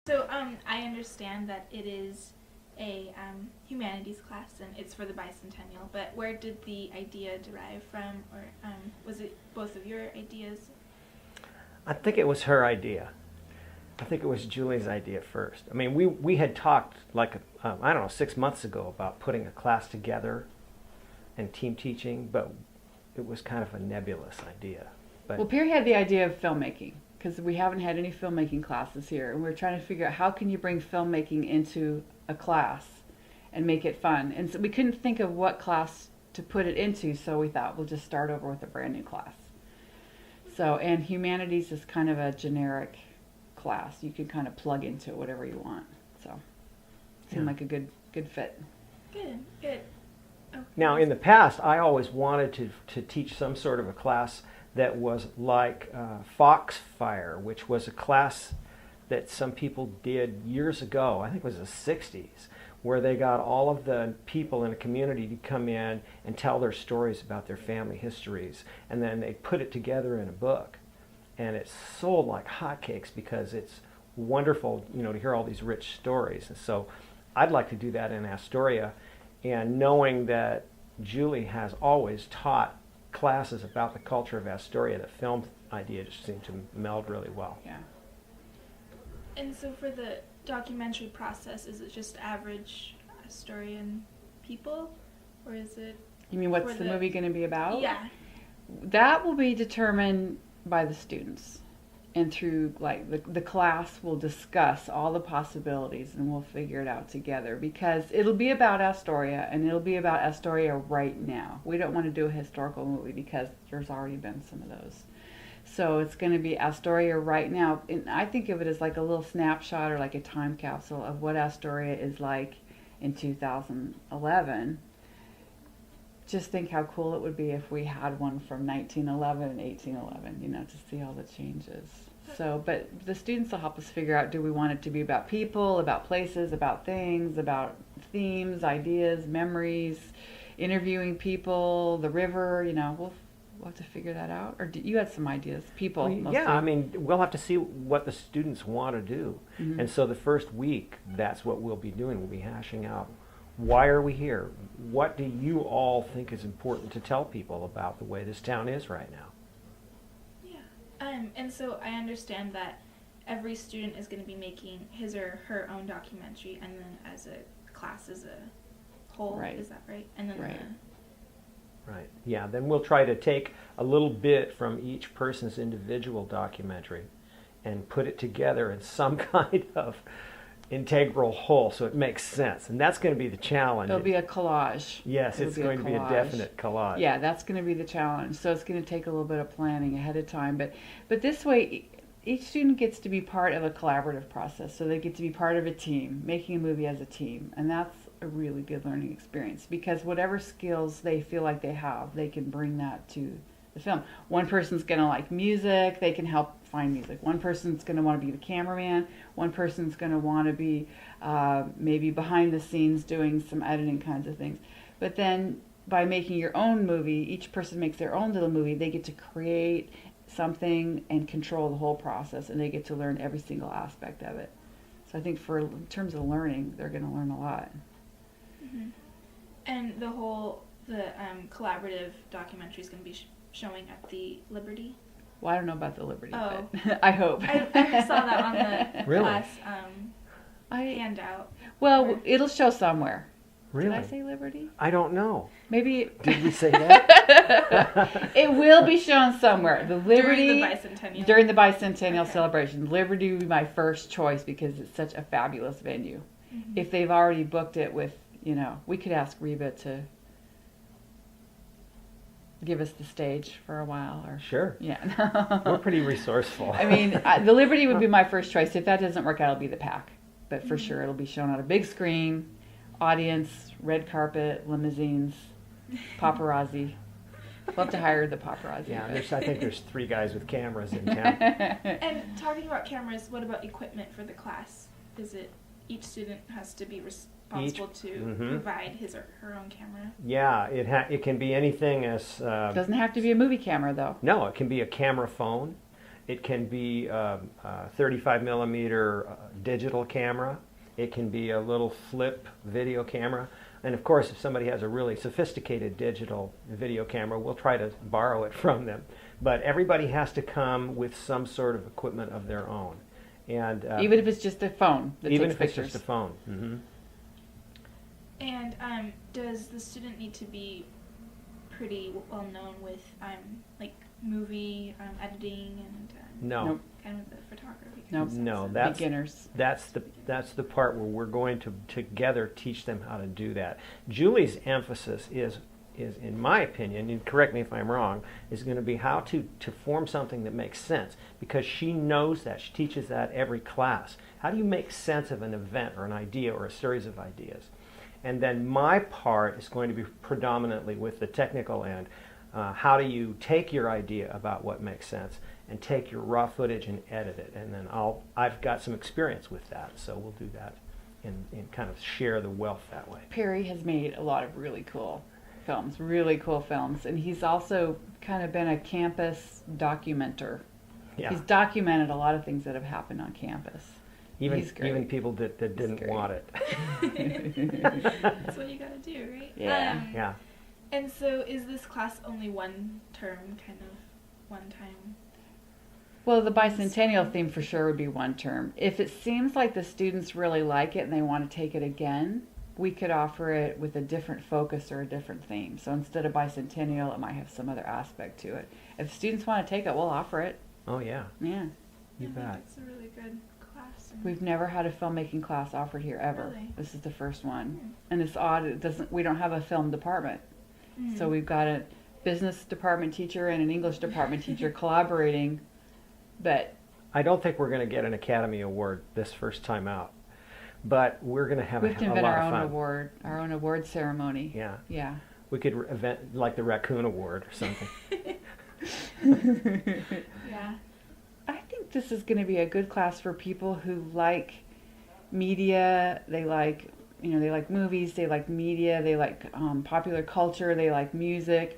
So I understand that it is a humanities class and it's for the bicentennial, but where did the idea derive from, or was it both of your ideas? I think it was her idea. I think it was Julie's idea first. I mean, we had talked like, I don't know, 6 months ago about putting a class together and team teaching, but it was kind of a nebulous idea. But Well, Perry had the idea of filmmaking because we haven't had any filmmaking classes here, and we're trying to figure out how can you bring filmmaking into a class and make it fun. And so we couldn't think of what class to put it into, so we thought we'll just start over with a brand new class. So, and humanities is kind of a generic class. You can kind of plug into it whatever you want. So, seemed like a good fit. Good, good. Okay. now, in the past, I always wanted to teach some sort of a class that was like Foxfire, which was a class that some people did years ago. I think it was the 60s, where they got all of the people in a community to come in and tell their stories about their family histories, and then they put it together in a book. And it's sold like hotcakes because it's wonderful, to hear all these rich stories. And so I'd like to do that in Astoria, and knowing that Julie has always taught classes about the culture of Astoria, the film idea just seemed to meld really well. Yeah. And so for the documentary process, is it just average Astorian people, or is it? You mean what's For the the- movie going to be about? Yeah. That will be determined by the students, and through the class will discuss all the possibilities, and we'll figure it out together, because it'll be about Astoria, and it'll be about Astoria right now. We don't want to do a historical movie because there's already been some of those. So it's going to be Astoria right now, and I think of it as like a little snapshot or like a time capsule of what Astoria is like in 2011. Just think how cool it would be if we had one from 1911 and 1811, to see all the changes. So, but the students will help us figure out, do we want it to be about people, about places, about things, about themes, ideas, memories, interviewing people, the river, we'll have to figure that out. Or you had some ideas, people Well, mostly. yeah, I mean, we'll have to see what the students want to do. Mhm. And so the first week, that's what we'll be doing. We'll be hashing out, why are we here? What do you all think is important to tell people about the way this town is right now? Yeah. And so I understand that every student is going to be making his or her own documentary, and then as a class as a whole, Right. is that right? And then Right. Right. Yeah, then we'll try to take a little bit from each person's individual documentary and put it together in some kind of integral whole so it makes sense. And that's going to be the challenge. It'll be a collage. Yes, It'll it's be going to be a collage. definite collage. Yeah, that's going to be the challenge. So it's going to take a little bit of planning ahead of time. But this way, each student gets to be part of a collaborative process. So they get to be part of a team, making a movie as a team. And that's a really good learning experience, because whatever skills they feel like they have, they can bring that to the film. One person's going to like music, they can help find music. One person's going to want to be the cameraman. One person's going to want to be maybe behind the scenes doing some editing kinds of things. But then by making your own movie, each person makes their own little movie, they get to create something and control the whole process, and they get to learn every single aspect of it. So I think in terms of learning, they're going to learn a lot. Mm-hmm. And the collaborative documentary is going to be showing at the Liberty. Well, I don't know about the Liberty, Oh. but I hope. I saw that on the Really? class I handout. Well, it'll show somewhere. Really? Did I say Liberty? I don't know. Maybe Did we say that? it will be shown somewhere. The Liberty During the bicentennial. bicentennial Okay. celebration. Liberty would be my first choice because it's such a fabulous venue. Mhm. If they've already booked it with, we could ask Reba to give us the stage for a while, or Sure. yeah. We're pretty resourceful. I mean, the Liberty would be my first choice. If that doesn't work out, it'll be the PAC. But for sure, it'll be shown on a big screen, audience, red carpet, limousines, paparazzi. We'll have to hire the paparazzi. Yeah, but- I think there's 3 guys with cameras in town. And talking about cameras, what about equipment for the class? Is it each student has to be responsible to Mhm. provide his or her own camera? Yeah, it can be anything as... Doesn't have to be a movie camera, though. no, it can be a camera phone. It can be a 35 millimeter digital camera. It can be a little flip video camera. And of course, if somebody has a really sophisticated digital video camera, we'll try to borrow it from them. But everybody has to come with some sort of equipment of their own. And even if it's just a phone that even takes if pictures. it's just a phone. Mm-hmm. And does the student need to be pretty well known with like movie editing and No. Nope. kind of the photography? Nope. No, That's that's beginners. that's the part where we're going to together teach them how to do that. Julie's emphasis is in my opinion, and correct me if I'm wrong, is going to be how to form something that makes sense, because she knows that. She teaches that every class. How do you make sense of an event or an idea or a series of ideas? And then my part is going to be predominantly with the technical end. How do you take your idea about what makes sense and take your raw footage and edit it? And then I've got some experience with that, so we'll do that and kind of share the wealth that way. Perry has made a lot of really cool films, and he's also kind of been a campus documenter. Yeah. He's documented a lot of things that have happened on campus. He's great. Even people that didn't great. want it. That's what you gotta do, right? Yeah. Yeah. And so is this class only one term, kind of one time? Well, the bicentennial theme for sure would be one term. If it seems like the students really like it and they want to take it again, we could offer it with a different focus or a different theme. So instead of bicentennial, it might have some other aspect to it. If students want to take it, we'll offer it. Oh yeah. Yeah. You I bet. think it's a really good class. And We've never had a filmmaking class offered here ever. Really? This is the first one. Hmm. And it's odd, we don't have a film department. So we've got a business department teacher and an English department teacher collaborating, but I don't think we're going to get an Academy Award this first time out, but we're going to have we a have to lot invent of our own fun. award, our own award ceremony. Yeah. Yeah. We could event like the Raccoon Award or something. Yeah. I think this is going to be a good class for people who like media. They like, they like movies. They like media. They like popular culture. They like music.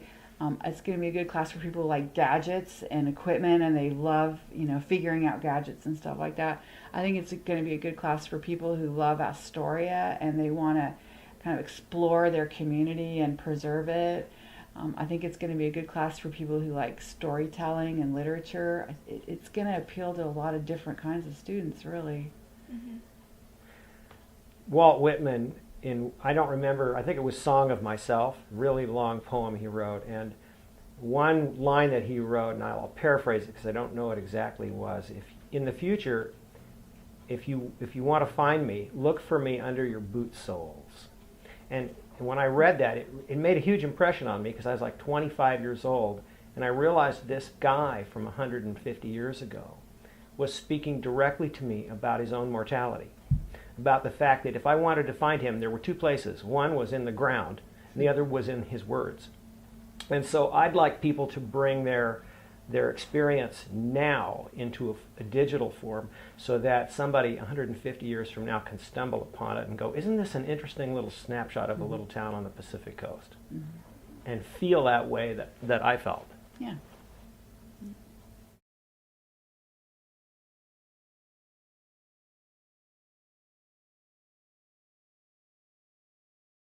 It's going to be a good class for people who like gadgets and equipment, and they love, figuring out gadgets and stuff like that. I think it's going to be a good class for people who love Astoria and they want to kind of explore their community and preserve it. I think it's going to be a good class for people who like storytelling and literature. It's going to appeal to a lot of different kinds of students, really. Mm-hmm. Walt Whitman, I don't remember, I think it was Song of Myself, really long poem he wrote, and one line that he wrote, and I'll paraphrase it because I don't know it exactly, was, if in the future, if you want to find me, look for me under your boot soles. And when I read that, it made a huge impression on me because I was like 25 years old, and I realized this guy from 150 years ago was speaking directly to me about his own mortality, about the fact that if I wanted to find him, there were two places. One was in the ground, and the other was in his words. And so I'd like people to bring their experience now into a digital form so that somebody 150 years from now can stumble upon it and go, isn't this an interesting little snapshot of a little town on the Pacific coast? Mm-hmm. And feel that way that I felt. Yeah.